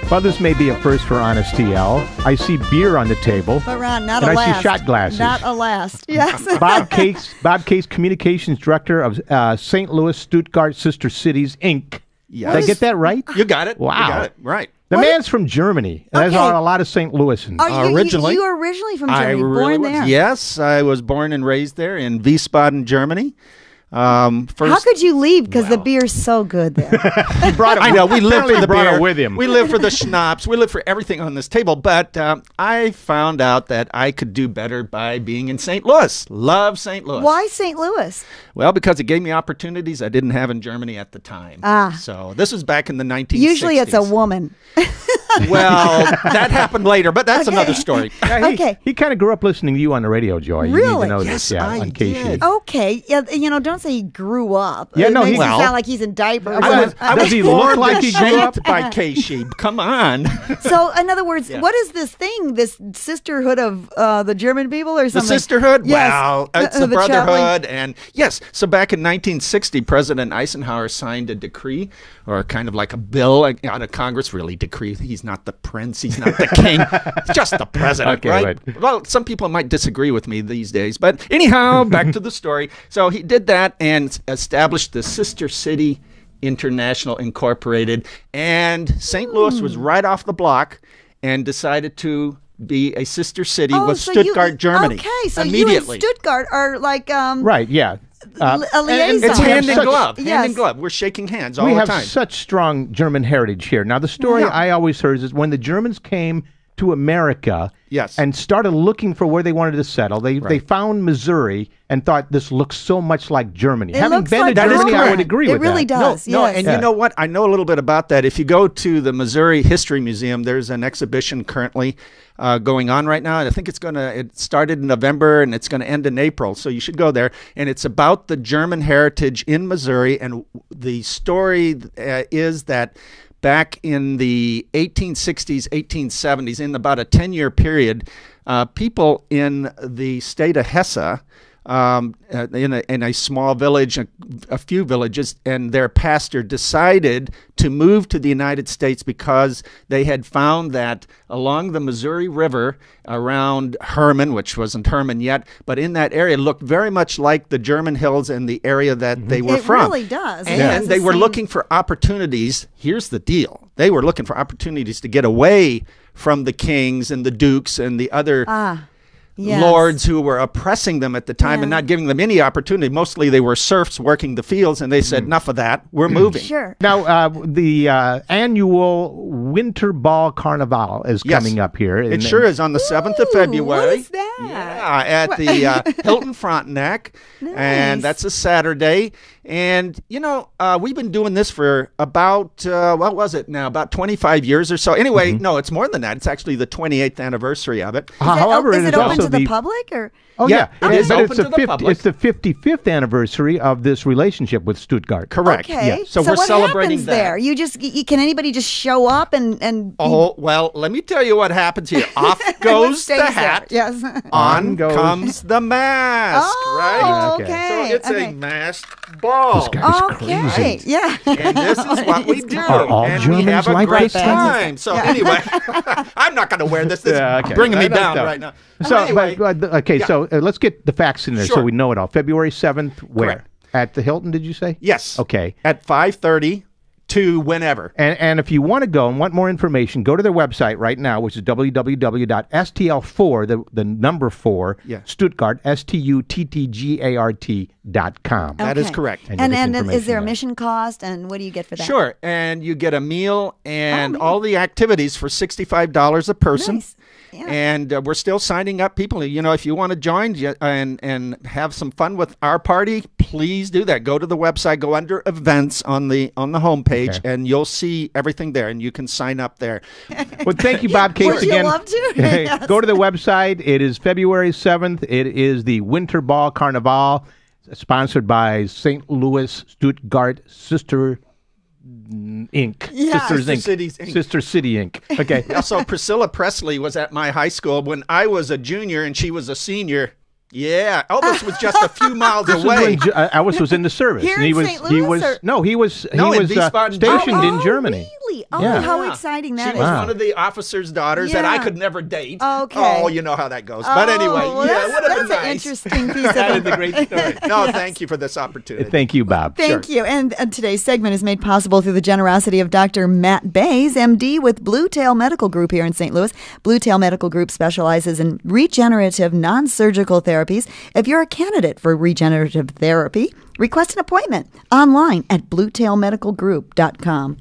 Well, this may be a first for Honest TL. I see beer on the table. But Ron, not and a last. I see shot glasses. Not a last. Yes. Bob Case, Communications Director of St. Louis Stuttgart Sister Cities, Inc. Yes. Did I get that right? You got it. Wow. You got it. Right. The man's from Germany. There's Okay. a lot of St. Louisans. Originally. You were originally from I Germany, really born was. there. Yes, I was born and raised there in Wiesbaden, Germany. First, How could you leave? Because the beer's so good there. He brought it. I know we live for the brought beer it with him. We live for the schnapps. We live for everything on this table. But I found out that I could do better by being in St. Louis. Love St. Louis. Why St. Louis? Well, because it gave me opportunities I didn't have in Germany at the time. So this was back in the 1960s. Usually it's a woman. Well, that happened later, but that's another story. Okay. He kind of grew up listening to you on the radio, Joy. You need Really? to know Yes, this. Yeah, I on did. KC. Okay. Yeah, don't say he grew up. Yeah, it no, makes he- it well, sound like he's in diapers. Does he look like he grew up? Shaped by Casey. Come on. So, in other words, what is this thing, this sisterhood of the German people or The something? sisterhood? Yes. Well, it's a The traveling- brotherhood. And yes, so back in 1960, President Eisenhower signed a decree, or kind of like a bill out of Congress, really decree. He's not the prince. He's not the king. He's just the president, Okay, right? Well, some people might disagree with me these days. But anyhow, back to the story. So he did that and established the Sister City International Incorporated. And St. Louis was right off the block and decided to be a sister city with so Stuttgart, Germany. Okay, so immediately. you and Stuttgart are like Right, yeah. a liaison. It's We have hand in such- glove. Hand in Yes. glove. We're shaking hands all We the have time. such strong German heritage here. Now, the story I always heard is when the Germans came to America Yes. and started looking for where they wanted to settle, they found Missouri and thought this looks so much like Germany. It Having looks been like to Germany, I would Germany. agree It with really that. does. No, yes. and you know what? I know a little bit about that. If you go to the Missouri History Museum, there's an exhibition currently going on right now. And I think it started in November and it's going to end in April. So you should go there. And it's about the German heritage in Missouri. And the story is that back in the 1860s, 1870s, in about a 10-year period, people in the state of Hesse, in a small village, a few villages, and their pastor decided to move to the United States because they had found that along the Missouri River around Herman, which wasn't Herman yet, but in that area looked very much like the German hills and the area that they were It from. really does. And Yeah. It's they the were same- looking for opportunities. Here's the deal. They were looking for opportunities to get away from the kings and the dukes and the other Yes. lords who were oppressing them at the time and Yeah. not giving them any opportunity. Mostly they were serfs working the fields, and they said, enough of that. We're moving. Sure. Now, the annual Winter Ball Carnival is Yes. coming up here. It sure is on the 7th of Ooh, February. what is that? Yeah, at the Hilton Frontenac. And that's a Saturday. And, we've been doing this for about, what was it now, about 25 years or so. Anyway, no, it's more than that. It's actually the 28th anniversary of it. However, is it it is open also to the public or? Oh, Yeah, yeah. it is but open to the public. It's the 55th anniversary of this relationship with Stuttgart. Correct. Okay. Yeah. So we're what celebrating happens that. there? Can anybody just show up and Oh, well, let me tell you what happens here. Off goes stays the there? hat. Yes. On goes- comes the mask, Oh, right? okay. So it's Okay. a masked ball. This guy's Okay. crazy. Yeah. And this is what we do. Are all and we Germans have a like great this? time. So anyway, I'm not going to wear this. This Yeah, is okay. bringing me I know down so. right now. So, anyway, okay, so let's get the facts in there so Sure. we know it all. February 7th, where? Correct. At the Hilton, did you say? yes. Okay. At 5:30 to whenever. And if you want to go and want more information, go to their website right now, which is www.stl4, the number 4, Yeah. Stuttgart, STUTTGART.com. That is Okay. correct. And And you'll get is there a information mission cost, and what do you get for that? Sure. And you get a meal and neat. all the activities for $65 a person. Nice. Yeah. And we're still signing up people. If you want to join and have some fun with our party, please do that. Go to the website, go under events on the homepage, Okay. and you'll see everything there, and you can sign up there. Well, thank you, Bob Case, Would you again. love to? Yes. Go to the website. It is February 7th. It is the Winter Ball Carnival, sponsored by St. Louis Stuttgart Sister Inc. Yeah. Sisters Sister Inc. Cities, Inc. Sister City Inc. Okay. Also, Priscilla Presley was at my high school when I was a junior and she was a senior. Yeah, Elvis was just a few miles This was away. when Elvis was in the service. Here and he in was St. he Louis, was or- no he was No, he in was Wiesbaden, stationed Oh, in Germany. Really? Really? Oh, Yeah. how Yeah. exciting She that was is. one of the officers' daughters that I Yeah. could never date. Okay. Oh, you know how that goes. But anyway, well, yeah, it would have that's been an nice. interesting piece of That is a great story. No, thank you for this opportunity. Thank you, Bob. Thank you. And today's segment is made possible through the generosity of Dr. Matt Bays, MD, with Blue Tail Medical Group here in St. Louis. Blue Tail Medical Group specializes in regenerative non-surgical therapies. If you're a candidate for regenerative therapy, request an appointment online at bluetailmedicalgroup.com.